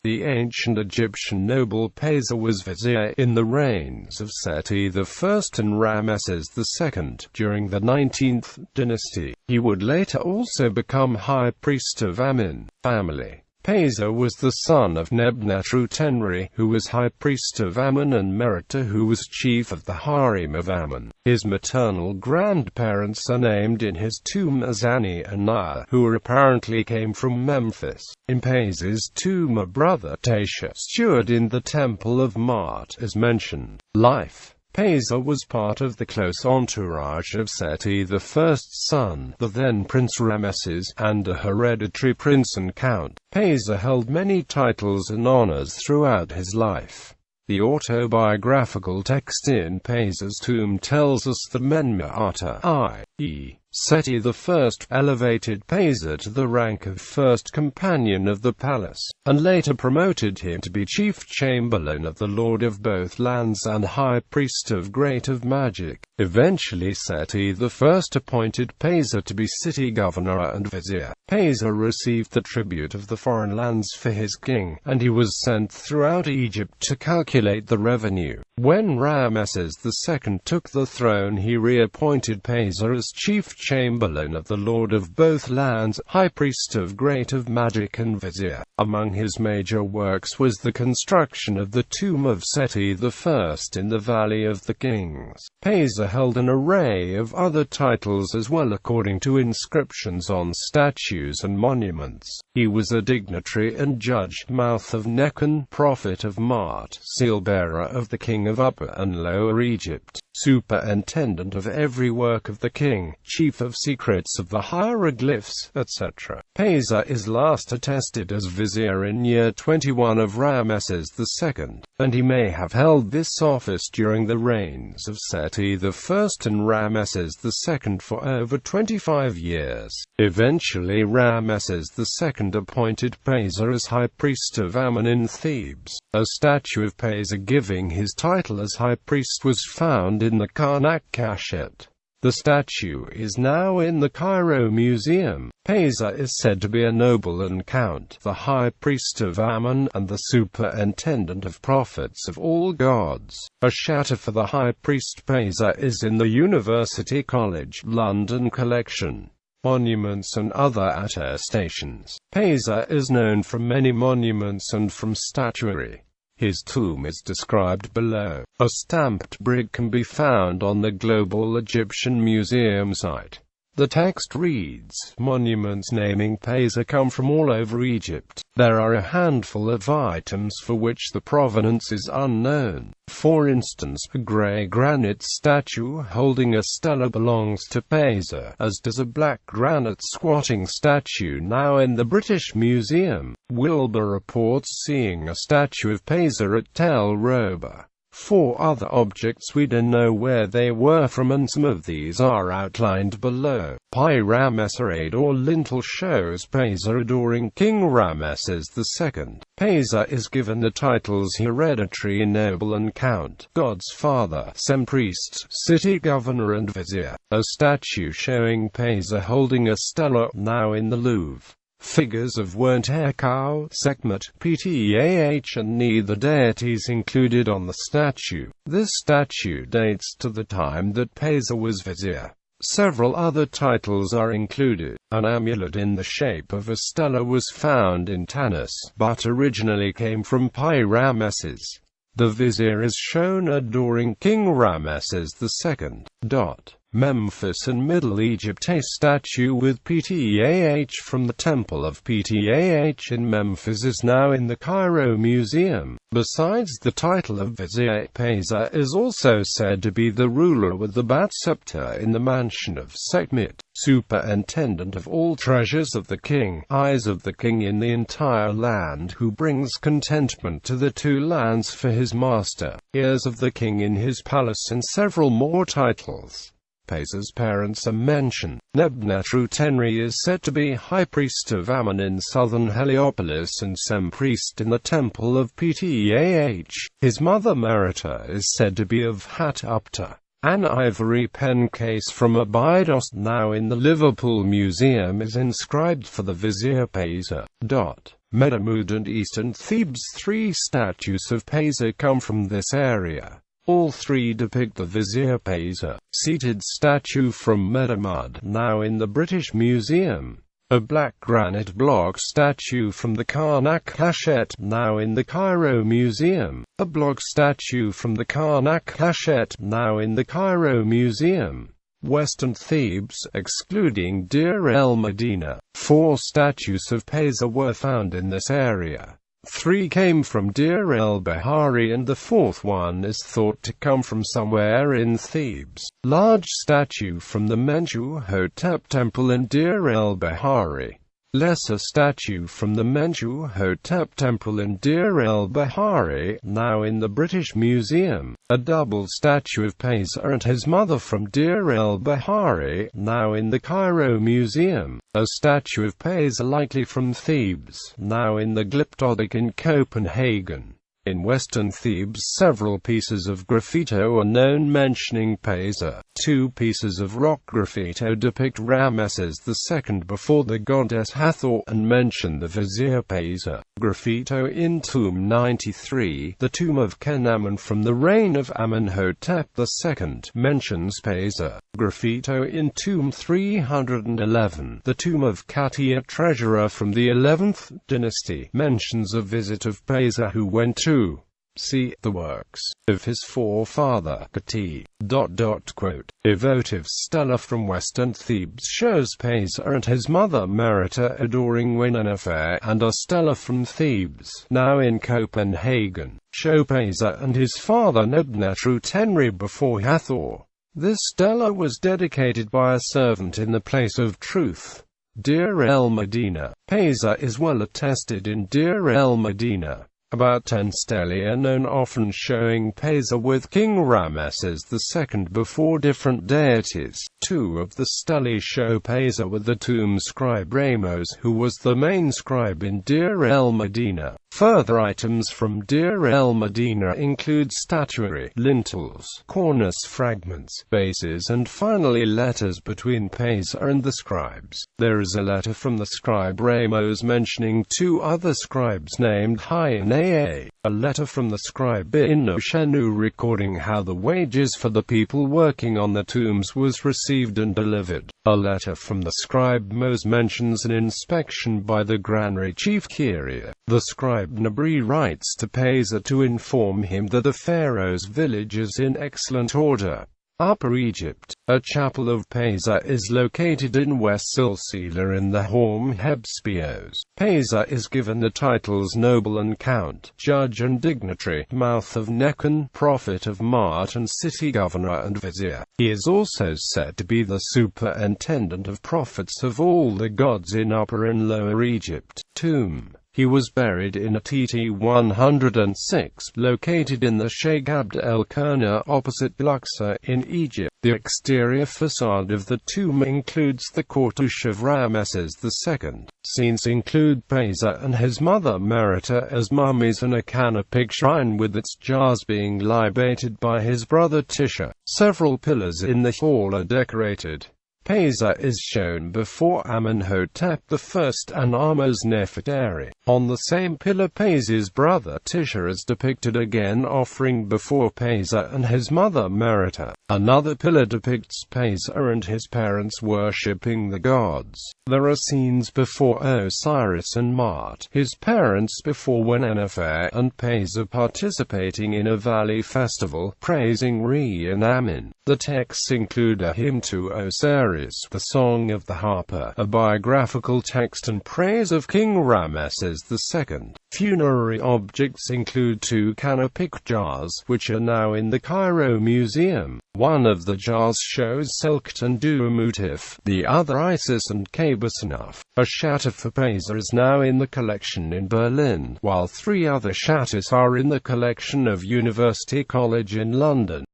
The ancient Egyptian noble Pesa was vizier in the reigns of Seti I and Ramesses II during the 19th dynasty. He would later also become High Priest of Amun family. Pesa was the son of Nebnetru-Tenri, who was High Priest of Amun, and Merita, who was chief of the harem of Amun. His maternal grandparents are named in his tomb as Ani and Nia, who apparently came from Memphis. In Pesa's tomb a brother Tasha steward in the temple of Mart is mentioned. Life. Pesa was part of the close entourage of Seti I's son, the then Prince Ramesses, and a hereditary prince and count. Pesa held many titles and honors throughout his life. The autobiographical text in Pesa's tomb tells us that Menma'ata, i.e., Seti I, elevated Pesa to the rank of first companion of the palace, and later promoted him to be chief chamberlain of the Lord of both lands and High Priest of Great of Magic. Eventually Seti I appointed Pesa to be city governor and vizier. Pesa received the tribute of the foreign lands for his king, and he was sent throughout Egypt to calculate the revenue. When Ramesses II took the throne, he reappointed Pesa as chief chamberlain of the Lord of both lands, High Priest of Great of Magic and Vizier. Among his major works was the construction of the tomb of Seti I in the Valley of the Kings. Pesa held an array of other titles as well according to inscriptions on statues and monuments. He was a dignitary and judge, mouth of Nekon, prophet of Mart, seal-bearer of the king of Upper and Lower Egypt, superintendent of every work of the king, chief of secrets of the hieroglyphs, etc. Pesa is last attested as vizier in year 21 of Ramesses II, and he may have held this office during the reigns of Seti I and Ramesses II for over 25 years. Eventually Ramesses II appointed Pesa as High Priest of Amun in Thebes. A statue of Pesa giving his title as High Priest was found in the Karnak cachet. The statue is now in the Cairo Museum. Pesa is said to be a noble and count, the High Priest of Amun, and the superintendent of prophets of all gods. A shatter for the High Priest Pesa is in the University College London collection. Monuments and other attestations. Pesa is known from many monuments and from statuary. His tomb is described below. A stamped brick can be found on the Global Egyptian Museum site. The text reads, "Monuments naming Pesa come from all over Egypt. There are a handful of items for which the provenance is unknown. For instance, a grey granite statue holding a stela belongs to Pesa, as does a black granite squatting statue now in the British Museum. Wilbur reports seeing a statue of Pesa at Tel Roba. 4 other objects we don't know where they were from, and some of these are outlined below. Pyramesserade or lintel shows Pesa adoring King Ramesses II. Pesa is given the titles hereditary noble and count, God's father, sem-priest, city governor and vizier. A statue showing Pesa holding a stela, now in the Louvre. Figures of Werntekau, Sekhmet, Ptah and Ni, the deities included on the statue. This statue dates to the time that Pesa was vizier. Several other titles are included. An amulet in the shape of a stela was found in Tanis, but originally came from Ramesses. The vizier is shown adoring King Ramesses II. Memphis and Middle Egypt. A statue with Ptah from the Temple of Ptah in Memphis is now in the Cairo Museum. Besides the title of vizier, Pesa is also said to be the ruler with the bat scepter in the mansion of Sekhmet, superintendent of all treasures of the king, eyes of the king in the entire land, who brings contentment to the 2 lands for his master, ears of the king in his palace, and several more titles. Pesa's parents are mentioned. Nebnetru-Tenri is said to be High Priest of Amun in southern Heliopolis and sem-priest in the Temple of Ptah. His mother Merita is said to be of Hat-Upta. An ivory pen case from Abydos, now in the Liverpool Museum, is inscribed for the vizier Pesa. Medamud and Eastern Thebes. 3 statues of Pesa come from this area. All 3 depict the Vizier Pesa. Seated statue from Medamud, now in the British Museum. A black granite block statue from the Karnak Hachet, now in the Cairo Museum. A block statue from the Karnak Hachet, now in the Cairo Museum. Western Thebes, excluding Deir el-Medina. 4 statues of Pesa were found in this area. 3 came from Deir el-Bahari and the 4th one is thought to come from somewhere in Thebes. Large statue from the Mentu-Hotep temple in Deir el-Bahari. Lesser statue from the Mentu-Hotep temple in Deir el-Bahari, now in the British Museum. A double statue of Pesa and his mother from Deir el-Bahari, now in the Cairo Museum. A statue of Pesa likely from Thebes, now in the Glyptothek in Copenhagen. In Western Thebes, several pieces of graffito are known mentioning Pesa. 2 pieces of rock graffito depict Ramesses II before the goddess Hathor and mention the Vizier Pesa. Graffito in Tomb 93, the tomb of Ken Amun from the reign of Amenhotep II, mentions Pesa. Graffito in Tomb 311, the tomb of Katia, treasurer from the 11th dynasty, mentions a visit of Pesa who went to see the works of his forefather Kati. A votive stela from Western Thebes shows Pesa and his mother Merita adoring Wennefer, and a stela from Thebes, now in Copenhagen, show Pesa and his father Nebnetru Tenri before Hathor. This stela was dedicated by a servant in the place of truth. Deir el-Medina. Pesa is well attested in Deir el-Medina. About 10 stelae are known, often showing Pesa with King Ramesses II before different deities. 2 of the stelae show Pesa with the tomb scribe Ramesses, who was the main scribe in Deir el-Medina. Further items from Deir el-Medina include statuary, lintels, cornice fragments, bases and finally letters between Pesa and the scribes. There is a letter from the scribe Ramesses mentioning 2 other scribes named High and A letter from the scribe Inoshenu recording how the wages for the people working on the tombs was received and delivered. A letter from the scribe Mose mentions an inspection by the granary chief Kiria. The scribe Nabri writes to Pesa to inform him that the pharaoh's village is in excellent order. Upper Egypt. A chapel of Pesa is located in West Silsila in the Horm Hebspios. Pesa is given the titles noble and count, judge and dignitary, mouth of Nekon, prophet of Mart and city governor and vizier. He is also said to be the superintendent of prophets of all the gods in Upper and Lower Egypt. Tomb. He was buried in a TT 106, located in the Sheikh Abd el-Qurna opposite Luxor in Egypt. The exterior facade of the tomb includes the cortouche of Ramesses II. Scenes include Pesa and his mother Merita as mummies and a canopic shrine with its jars being libated by his brother Tisha. Several pillars in the hall are decorated. Pesa is shown before Amenhotep I and Ahmose Nefertari. On the same pillar Pesa's brother Tisha is depicted again offering before Pesa and his mother Merita. Another pillar depicts Pesa and his parents worshipping the gods. There are scenes before Osiris and Mart, his parents before Wennefer and Pesa participating in a valley festival, praising Re and Amun. The texts include a hymn to Osiris, the Song of the Harper, a biographical text and praise of King Ramesses II. Funerary objects include 2 canopic jars, which are now in the Cairo Museum. One of the jars shows Selkt and Duamutif, the other Isis and Kabasnuf. A shatter for Pesa is now in the collection in Berlin, while 3 other shatters are in the collection of University College in London.